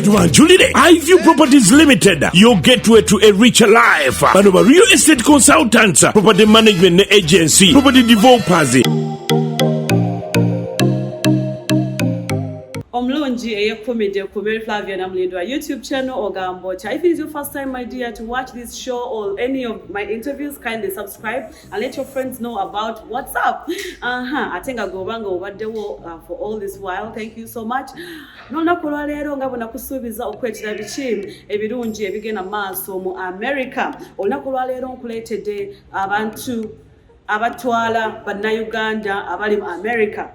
Julide, iView Properties Limited, your gateway to a richer life. Manova real estate consultants, property management agency, property developers. Omlonji eyekomede Kumeri Flavia Namlindo YouTube channel or Gambocha. If it is your first time, my dear, to watch this show or any of my interviews, kindly subscribe and let your friends know about what's up. I think I go bang over the for all this while. Thank you so much. Nona kulwalero ngabona kusubiza okwetira bichim ebirungi ebigena maaso mu America. Olunakulwalero nkuletedde abantu abatwala bannayuganda abali mu America.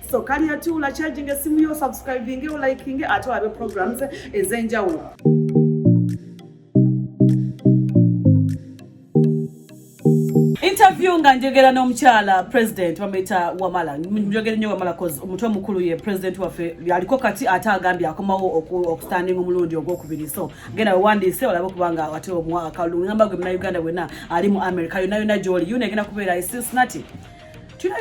So can you too la charging a simu subscribing or liking at our programs ezenjawulo. Interview nga njogera n'omukyala president wameta Wamala njogera nnyo Wamala cause omutwe mukulu ye president waffe yaliko kati ate agambye akomawo okustanding omulundi ogwokubiri so genda wandise olaba kubanga ate omwaka ngamba gwe na Uganda wena ali mu America yona joli yuna genda kubeera i Cincinnati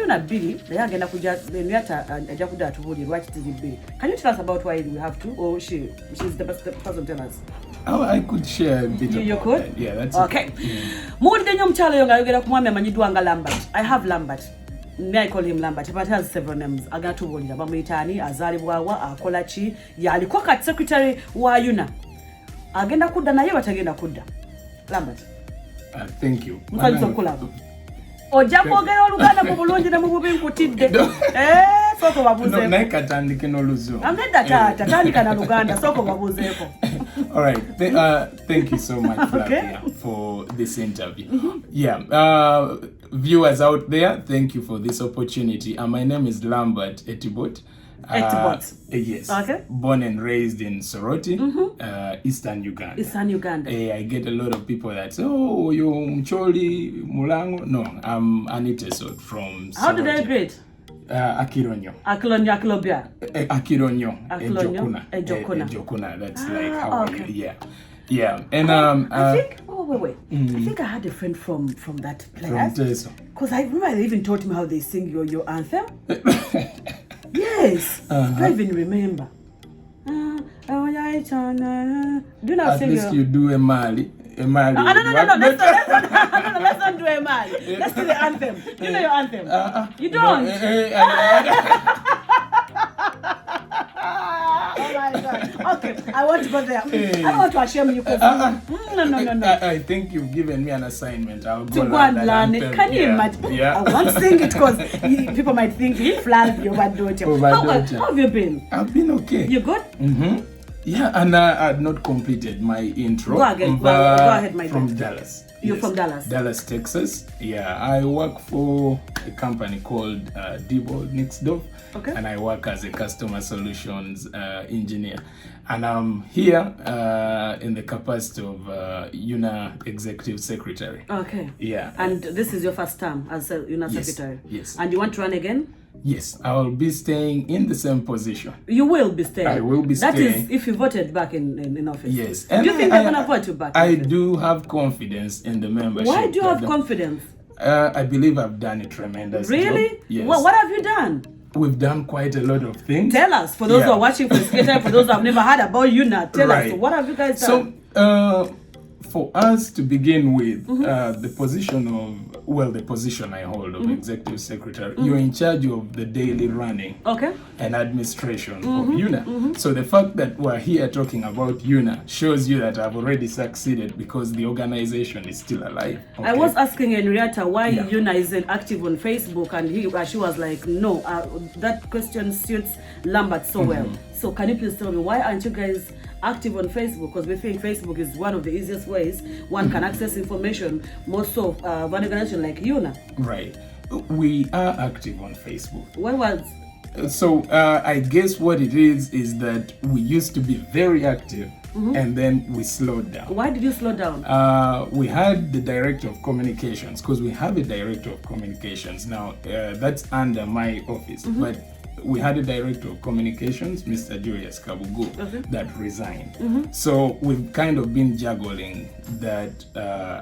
Unaa Billy naye agenda kuja nyata ajja kudda atubulire lwaki tiri Billy. Can you tell us about why we have to or she's the best person to tell us? Oh, I could share a bit. You could? That. Yeah, that's okay. Muwulidde nnyo omukyala oyo ng'ayogera ku mwami amanyiddwa nga Lambart. I have Lambart. Me I call him Lambart, but he has several names. Agatubulira bamuyita ani, azaalibwawa, akola ki, yaliko kati secretary wa Unaa. Agenda kudda naye batagenda kudda. Lambart. Thank you. Mukalizo kulaba. Ojja kwogera Oluganda mu bulungi ne mu bubi nkutidde. Soko babuzeeko. No, naye katandike n'Oluzungu. Amedda taata, tandika na Luganda, soko babuzeeko. All right. Thank you so much, Flavia, for this interview. Yeah. Viewers out there, thank you for this opportunity. My name is Lambart Etibot. Etibot. Yes. Okay. Born and raised in Soroti, Eastern Uganda. Eastern Uganda. I get a lot of people that say, "Oh, you Mcholi Mulango." No, I'm Anitesot from Soroti. How did I greet? Akironyo. Akilobia. Akironyo. Ejokuna. That's like how okay. Yeah. And I think wait. I think I had a friend from that place. From Teso. Because I remember they even taught me how they sing your anthem. Yes. I even remember. Do you know at least you do a Mali. No, let's not do a Mali. Let's do the anthem. You know your anthem? You don't? Oh my God. Okay, I want to go there. I don't want to shame you because no. I think you've given me an assignment. I'll go to go and learn it. Can you imagine? Yeah. I won't sing it because people might think he flagged your bad daughter. How have you been? I've been okay. You good? Yeah, and I had not completed my intro. Go ahead, my from friend. Dallas. You're from Dallas? Dallas, Texas. Yeah, I work for a company called Etibot next door. Okay. And I work as a customer solutions engineer. And I'm here in the capacity of Unaa Executive Secretary. Okay. Yeah. And this is your first term as a Unaa Secretary? Yes. And you want to run again? Yes, I will be staying in the same position. You will be staying? I will be staying. That is if you voted back in office? Yes. And do you think they're going to vote you back? I do have confidence in the membership. Why do you have confidence? I believe I've done a tremendous job. Really? Yes. What have you done? We've done quite a lot of things. Tell us, for those who are watching for Skater, for those who have never heard about Unaa, tell us, what have you guys done? So, for us to begin with, the position I hold of Executive Secretary, you're in charge of the daily running and administration of Unaa. So the fact that we're here talking about Unaa shows you that I've already succeeded because the organization is still alive. Okay? I was asking Henrietta why Unaa isn't active on Facebook, and she was like, no, that question suits Lambart so well. So can you please tell me, why aren't you guys active on Facebook? Because we think Facebook is one of the easiest ways one can access information, more so of an organization like Unaa. Right. We are active on Facebook. Why was? So I guess what it is that we used to be very active and then we slowed down. Why did you slow down? We had the director of communications, because we have a director of communications now. That's under my office, but we had a director of communications, Mr. Julius Kabugu, that resigned. So we've kind of been juggling that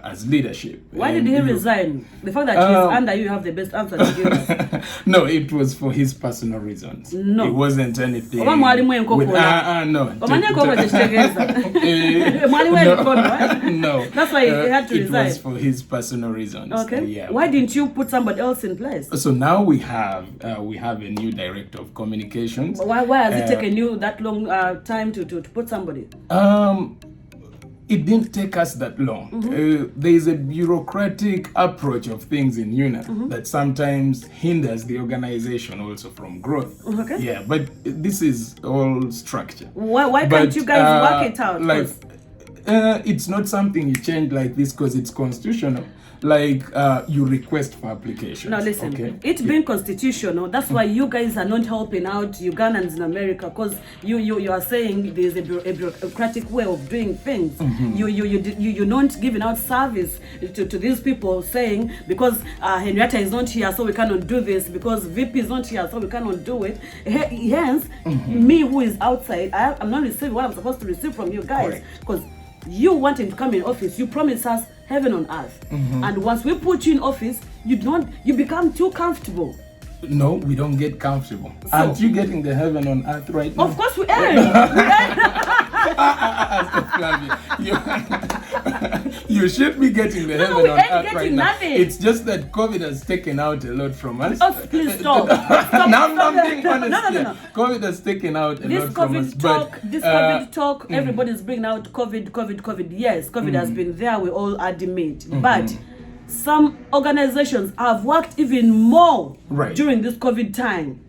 as leadership. Why did he resign? The fact that he's under you have the best answer to give us. No, it was for his personal reasons. No. It wasn't anything. No. No. That's why he had to resign. It was for his personal reasons. Okay. Yeah. Why didn't you put somebody else in place? So now we have a new director of communications. Why has it taken you that long time to put somebody? It didn't take us that long. There is a bureaucratic approach of things in Unaa that sometimes hinders the organization also from growth. Okay. Yeah, but this is all structure. Why can't you guys work it out? Like, it's not something you change like this because it's constitutional. Like you request for applications. Now listen, okay? It's being constitutional. That's why you guys are not helping out Ugandans in America, because you are saying there's a bureaucratic way of doing things. You're not giving out service to these people, saying because Henrietta is not here, so we cannot do this. Because VP is not here, so we cannot do it. Hence, me who is outside, I'm not receiving what I'm supposed to receive from you guys, because you wanting to come in office, you promise us heaven on earth, and once we put you in office, you become too comfortable. No, we don't get comfortable. So, aren't you getting the heaven on earth right now? Of course we are. You should be getting the heaven on earth right now. Nothing. It's just that COVID has taken out a lot from us. Oh, please stop. Now I'm being honest here. COVID has taken out a lot from us. This COVID talk, everybody's bringing out COVID. Yes, COVID has been there. We all admit, but some organizations have worked even more during this COVID time.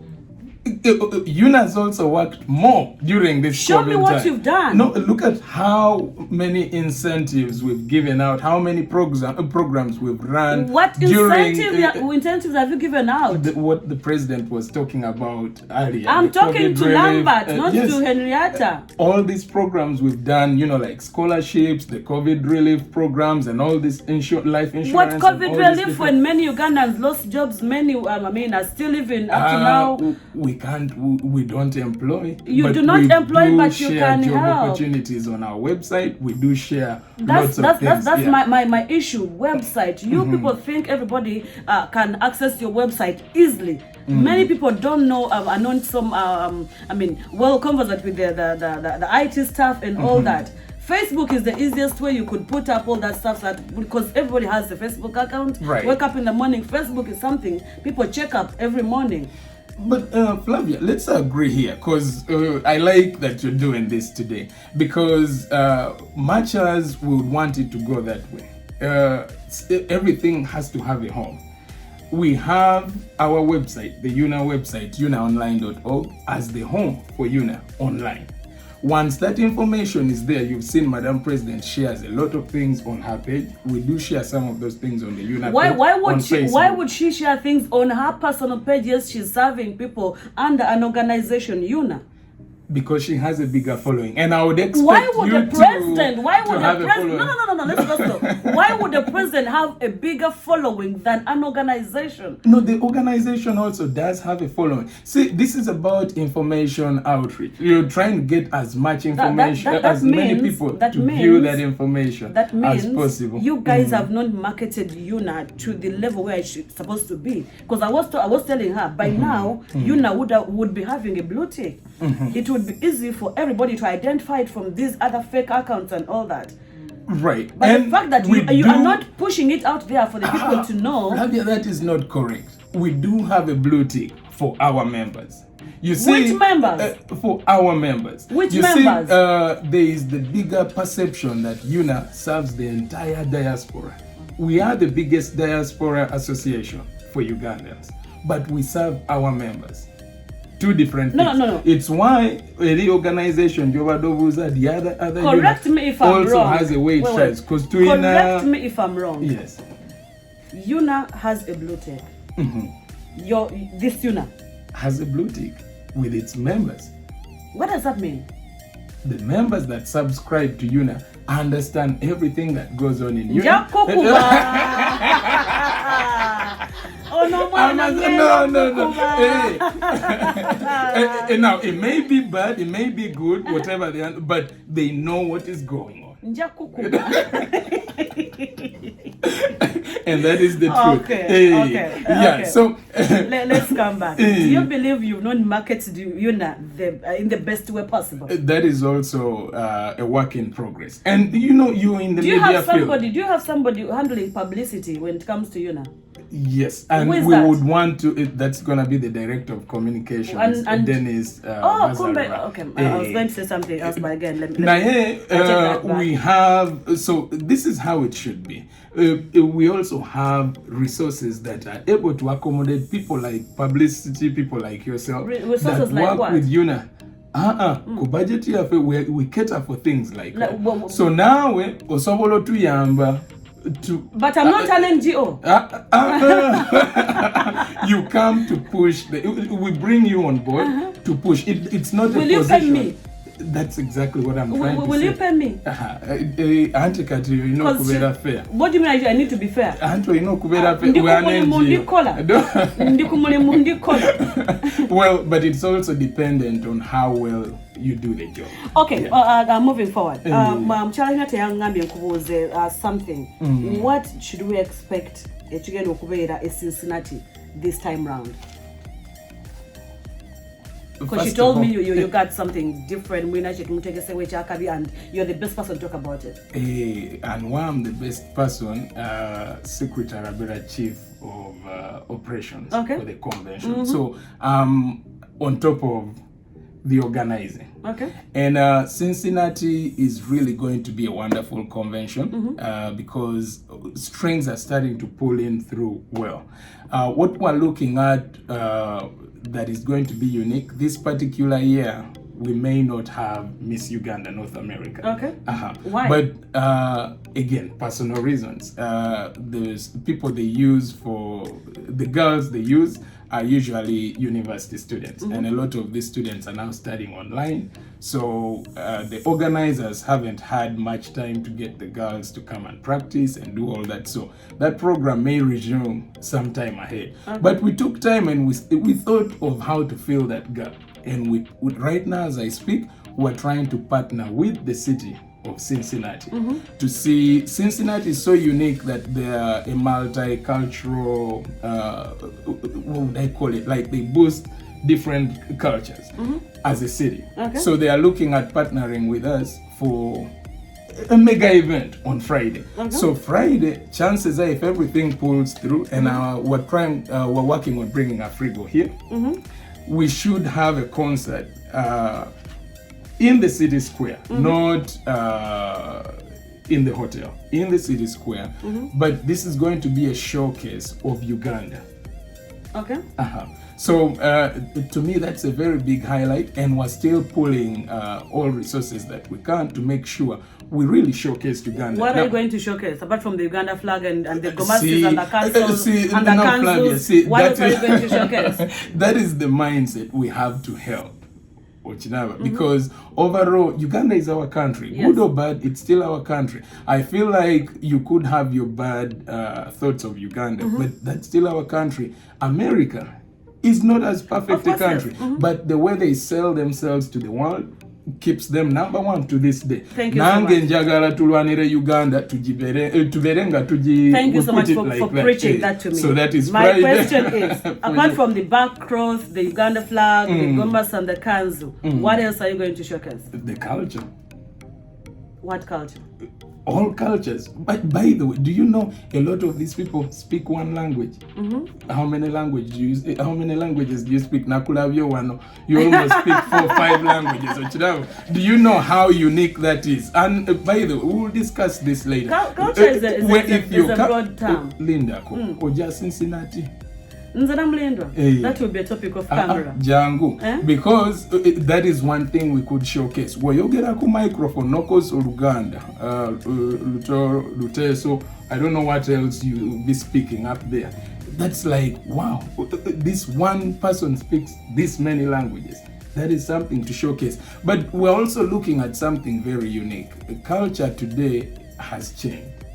Unaa's also worked more during this Show COVID me what time. you've done. No, look at how many incentives we've given out, how many programs we've run. What incentives have you given out? What the president was talking about earlier. I'm talking to Lambart, not to Henrietta. All these programs we've done, like scholarships, the COVID relief programs, and all this life insurance. What COVID relief when many Ugandans lost jobs? Many, are still living up to now. We don't employ. You do not employ, but you can help. help. Opportunities on our website. We do share lots of things. That's my issue. Website. You people think everybody can access your website easily. Many people don't know. Are not some. Well conversant with the IT staff and all that. Facebook is the easiest way you could put up all that stuff, because everybody has a Facebook account. Right. Wake up in the morning. Facebook is something people check up every morning. But Flavia, let's agree here, because I like that you're doing this today, because much as we would want it to go that way, everything has to have a home. We have our website, the Unaa website, unaonline.org, as the home for Unaa Online. Once that information is there, you've seen Madam President shares a lot of things on her page. We do share some of those things on the Unaa page. Why would she share things on her personal page? Yes, she's serving people under an organization, Unaa. Because she has a bigger following, and I would expect Why would the president? No, let's go slow. Why would the president have a bigger following than an organization? No, the organization also does have a following. See, this is about information outreach. You're trying to get as much information, many people to view that information as possible. You guys have not marketed Unaa to the level where it's supposed to be. Because I was telling her by now Unaa would be having a blue tick. It would be easy for everybody to identify it from these other fake accounts and all that. Right. But and the fact that you are not pushing it out there for the people to know. Rabia, that is not correct. We do have a blue tick for our members. You see, which members? For our members. Which See, members? there is the bigger perception that Unaa serves the entire diaspora. We are the biggest diaspora association for Ugandans, but we serve our members. Two different things. No. It's why the organization, the other correct me if I'm also wrong. has a way it shines. Correct me if I'm wrong. Yes. Unaa has a blue tick. This Unaa has a blue tick with its members. What does that mean? The members that subscribe to Unaa understand everything that goes on in Unaa. No. Now, it may be bad, it may be good, whatever they are, but they know what is going on. And that is the truth. Okay. So let's come back. Do you believe you've not marketed Unaa in the best way possible? That is also a work in progress. And you're in the media field. Do you have somebody handling publicity when it comes to Unaa? Yes, and we would want to. That's gonna be the director of communications, and Dennis. Okay. I was going to say something else, but again, let me we have. So this is how it should be. We also have resources that are able to accommodate people like publicity, people like yourself, resources that like work what? with Unaa. Budget we cater for things like that. So now we osobola tuyamba. But I'm not an NGO. You come to push. We bring you on board to push. It's not Will a you position. pay me? That's exactly what I'm trying to say. Will you pay me? Auntie Kati, you know, kubera fair. What do you mean I need to be fair? Auntie, you know, kubera fair. We are an NGO. Well, but it's also dependent on how well you do the job. Okay, moving forward. Something. What should we expect at Cincinnati this time round? Because she told me you got something different, and you're the best person to talk about it. And one I'm the best person, Secretary Abera Chief of Operations for the convention. So on top of the organizing. Okay. And Cincinnati is really going to be a wonderful convention because strings are starting to pull in through well. What we're looking at that is going to be unique this particular year, we may not have Miss Uganda North America. Okay. Why? But again, personal reasons. There's people they use for the girls they use are usually university students, and a lot of these students are now studying online. So the organizers haven't had much time to get the girls to come and practice and do all that. So that program may resume sometime ahead. But we took time and we thought of how to fill that gap. And right now, as I speak, we're trying to partner with the city of Cincinnati to see. Cincinnati is so unique that they are a multicultural, what would I call it? Like they boost different cultures as a city. Okay. So they are looking at partnering with us for a mega event on Friday. So Friday, chances are if everything pulls through, and we're working on bringing a frigo here, we should have a concert in the city square, not in the hotel, in the city square. But this is going to be a showcase of Uganda. Okay. So to me, that's a very big highlight, and we're still pulling all resources that we can to make sure we really showcase Uganda. What are you going to showcase apart from the Uganda flag and the gomasses and the councils? What else are you going to showcase? That is the mindset we have to help. Because overall, Uganda is our country. Yes. Good or bad, it's still our country. I feel like you could have your bad thoughts of Uganda, but that's still our country. America is not as perfect a country, but the way they sell themselves to the world keeps them number one to this day. Thank you so much. Uganda Thank you so much for preaching that to me. So that is my question is, apart from the back cross, the Uganda flag, the gombas and the kanzu, what else are you going to showcase? The culture. What culture? All cultures. But by the way, do you know a lot of these people speak one language? How many languages do you speak? Nakulavyo wano. You almost speak 4 or 5 languages. Do you know how unique that is? And by the way, we'll discuss this later. Culture is a broad term. Linda, Oja Cincinnati. That will be a topic of camera. Jangu. Because that is one thing we could showcase. Woyogera ku microphone nokos Uganda. So I don't know what else you'll be speaking up there. That's like, wow, this one person speaks this many languages. That is something to showcase. But we're also looking at something very unique. Culture today has changed.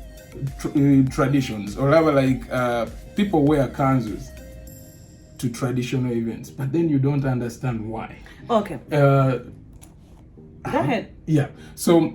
Traditions, or rather like people wear kanzus to traditional events, but then you don't understand why. Okay. Go ahead. Yeah, so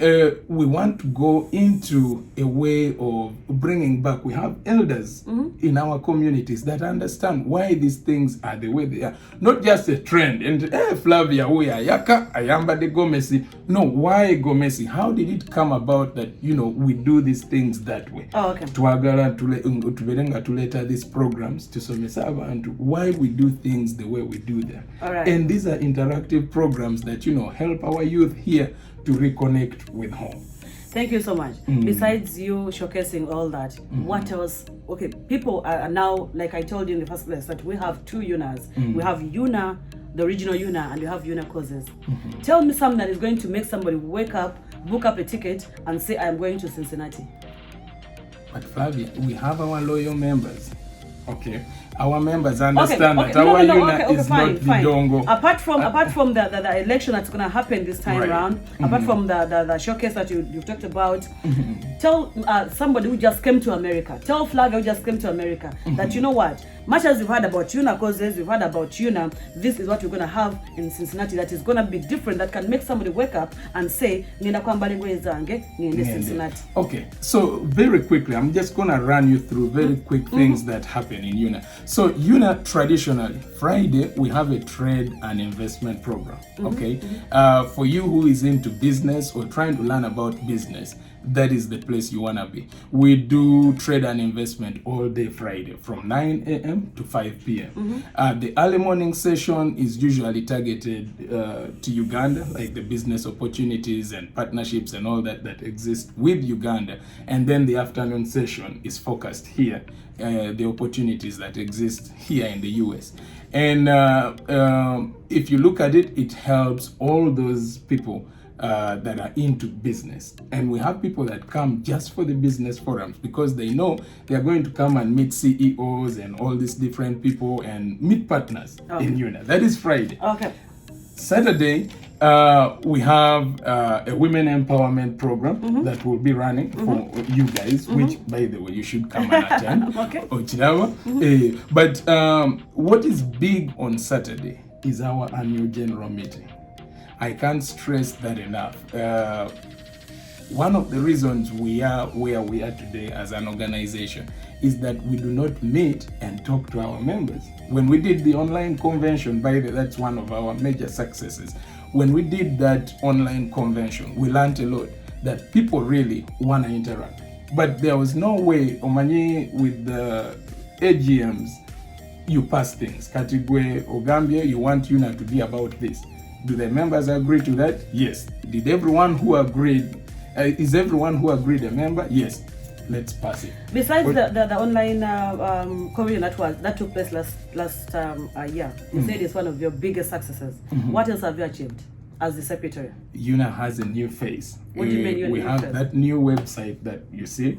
we want to go into a way of bringing back. We have elders in our communities that understand why these things are the way they are. Not just a trend. And Flavia, we are yaka, ayamba de gomesi. No, why gomesi? How did it come about that, you know, we do these things that way? Oh, okay. Tuagala tuberenga tuleta these programs to somesaba and why we do things the way we do them. All right. And these are interactive programs that, you know, help our youth here to reconnect with home. Thank you so much. Besides you showcasing all that, what else? Okay, people are now, like I told you in the first place, that we have two Unaas. We have Unaa, the original Unaa, and we have Unaa causes. Tell me something that is going to make somebody wake up, book up a ticket, and say, I'm going to Cincinnati. But Flavia, we have our loyal members. Okay, our members understand that our Unaa is not Bidongo. Apart from the election that's going to happen this time around, apart from the showcase that you talked about, tell somebody who just came to America, tell Flavia who just came to America that, you know what, much as we've heard about Unaa causes, we've heard about Unaa, this is what we're going to have in Cincinnati that is going to be different, that can make somebody wake up and say, Cincinnati. Okay, so very quickly, I'm just going to run you through very quick things that happen in Unaa. So Unaa, traditionally, Friday, we have a trade and investment program, okay? For you who is into business or trying to learn about business, that is the place you want to be. We do trade and investment all day Friday from 9 a.m. to 5 p.m. The early morning session is usually targeted to Uganda, like the business opportunities and partnerships and all that exist with Uganda. And then the afternoon session is focused here, the opportunities that exist here in the US. And if you look at it, it helps all those people that are into business. And we have people that come just for the business forums because they know they are going to come and meet CEOs and all these different people and meet partners in Unaa. That is Friday. Okay. Saturday, we have a women empowerment program that will be running for you guys, which, by the way, you should come and attend. Okay. But what is big on Saturday is our annual general meeting. I can't stress that enough. One of the reasons we are where we are today as an organization is that we do not meet and talk to our members. When we did the online convention, by the way, that's one of our major successes. When we did that online convention, we learned a lot that people really want to interact. But there was no way, Omani, with the AGMs, you pass things. Katigwe or Gambia, you want Unaa to be about this. Do the members agree to that? Yes. Did everyone who agreed, is everyone who agreed a member? Yes. Let's pass it. Besides the online convention that took place last year, you said it's one of your biggest successes. What else have you achieved as the secretary? Unaa has a new face. What do you mean we have that new website that you see.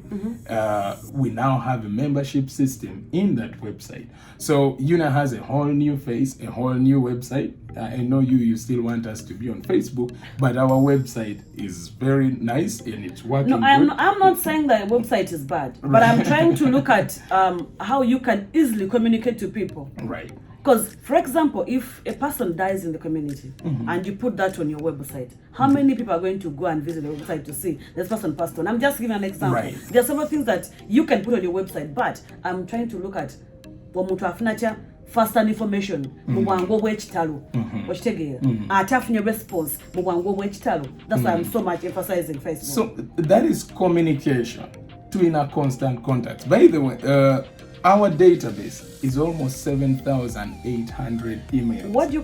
We now have a membership system in that website. So Unaa has a whole new face, a whole new website. I know you still want us to be on Facebook, but our website is very nice and it's working. No, I'm not saying that the website is bad, but I'm trying to look at how you can easily communicate to people. Right. Because, for example, if a person dies in the community and you put that on your website, how many people are going to go and visit the website to see this person passed on? I'm just giving an example. Right. There are several things that you can put on your website, but I'm trying to look at first-hand information muwango bw'ekitalo okitegeera ate afunye response muwango bw'ekitalo. That's why I'm so much emphasizing Facebook. So that is communication to in a constant contact. By the way, our database is almost 7,800 emails. What do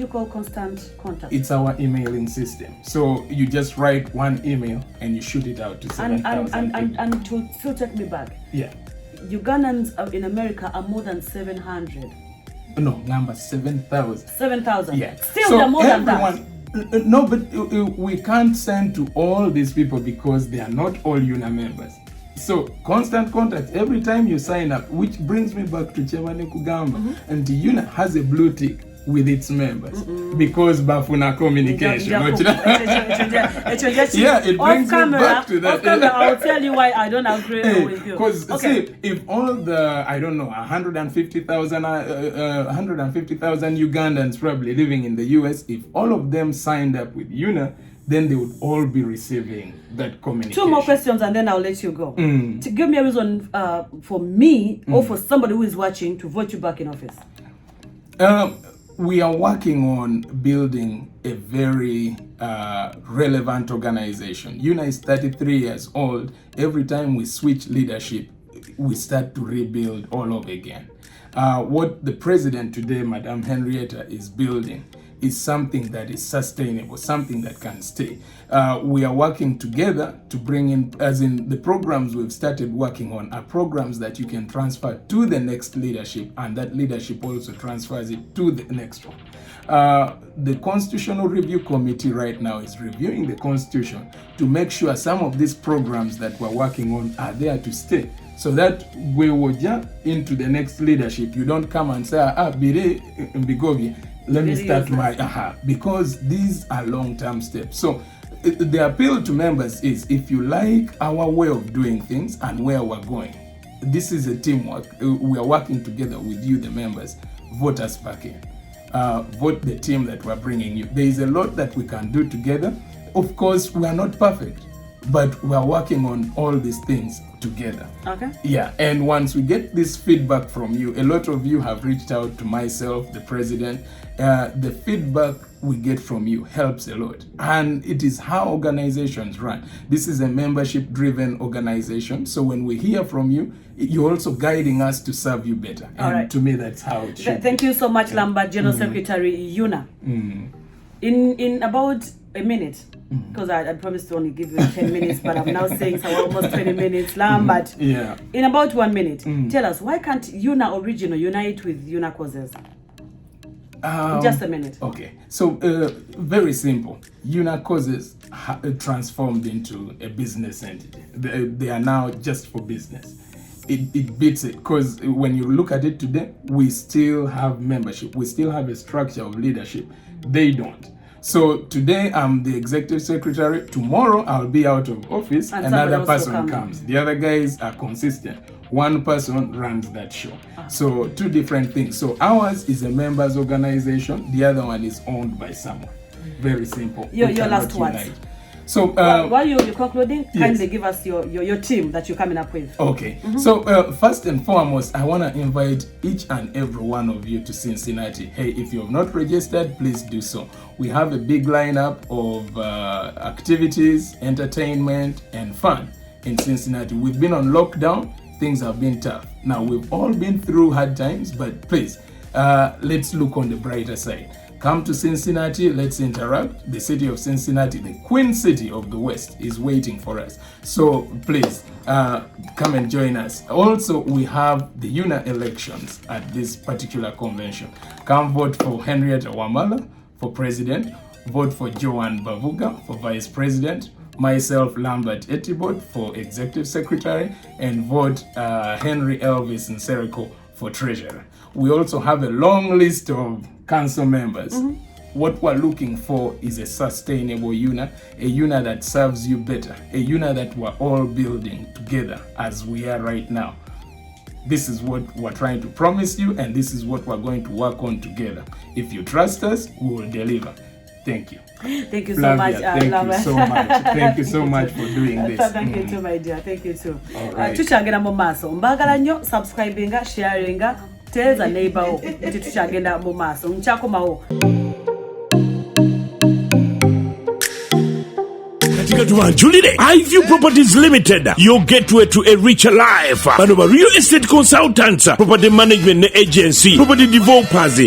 you call constant contact? It's our emailing system. So you just write one email and you shoot it out to 7,000 and to still take me back. Yeah. Ugandans in America are more than 700. No, number 7,000. 7,000. Yeah. Still, so they're more than that. No, but we can't send to all these people because they are not all Unaa members. So constant contact every time you sign up, which brings me back to Chevane Kugamba. And Unaa has a blue tick with its members because bafuna communication. Yeah, it brings me back to that. Off camera, I'll tell you why I don't agree with you. Because see, if all the 150,000 Ugandans probably living in the US, if all of them signed up with Unaa, then they would all be receiving that communication. 2 more questions and then I'll let you go. To give me a reason for me or for somebody who is watching to vote you back in office. We are working on building a very relevant organization. Unaa is 33 years old. Every time we switch leadership, we start to rebuild all over again. What the president today, Madam Henrietta, is building is something that is sustainable, something that can stay. We are working together to bring in, as in the programs we've started working on are programs that you can transfer to the next leadership, and that leadership also transfers it to the next one. The Constitutional Review Committee right now is reviewing the Constitution to make sure some of these programs that we're working on are there to stay. So that we will jump into the next leadership. You don't come and say, Bire Mbigobi, let me start my because these are long-term steps. So the appeal to members is, if you like our way of doing things and where we're going, this is a teamwork. We are working together with you, the members. Vote us back in. Vote the team that we're bringing you. There is a lot that we can do together. Of course, we are not perfect, but we are working on all these things together. Okay. Yeah, and once we get this feedback from you, a lot of you have reached out to myself, the president. The feedback we get from you helps a lot, and it is how organizations run. This is a membership-driven organization, so when we hear from you, you're also guiding us to serve you better. And to me, that's how it should. Thank you so much, Lambert, General Secretary Unaa. In about a minute, because I promised to only give you 10 minutes, but I'm now saying so almost 20 minutes. Lambert, in about 1 minute, tell us, why can't Unaa Original unite with Unaa Causes? Just a minute. Okay, so very simple. Unaa Causes transformed into a business entity. They are now just for business. It beats it, because when you look at it today, we still have membership. We still have a structure of leadership. They don't. So today I'm the executive secretary. Tomorrow I'll be out of office. Another person comes. The other guys are consistent. One person runs that show. So 2 different things. So ours is a members organization. The other one is owned by someone. Very simple. Your last words. So while you're concluding, kindly give us your team that you're coming up with. Okay. So first and foremost, I want to invite each and every one of you to Cincinnati. Hey, if you have not registered, please do so. We have a big lineup of activities, entertainment, and fun in Cincinnati. We've been on lockdown. Things have been tough. Now, we've all been through hard times, but please, let's look on the brighter side. Come to Cincinnati, let's interact. The city of Cincinnati, the Queen City of the West, is waiting for us. So please, come and join us. Also, we have the Unaa elections at this particular convention. Come vote for Henrietta Wamala for president. Vote for Joanne Bavuga for vice president. Myself, Lambert Etibot, for executive secretary. And vote Henry Elvis Nsereko for treasurer. We also have a long list of council members. What we're looking for is a sustainable Unaa, a Unaa that serves you better, a Unaa that we're all building together as we are right now. This is what we're trying to promise you, and this is what we're going to work on together. If you trust us, we will deliver. Thank you. Thank you so much. Thank you so much. Thank you so much for doing this. Thank you too, my dear. Thank you too. Tuchagenda mu maaso. Mbagala nnyo subscribinga, sharinga, tell a neighbor nti tuchagenda mu maaso. Nchakomawo. iView Properties Limited, your gateway to a richer life. Real estate consultants, property management agency, property developers.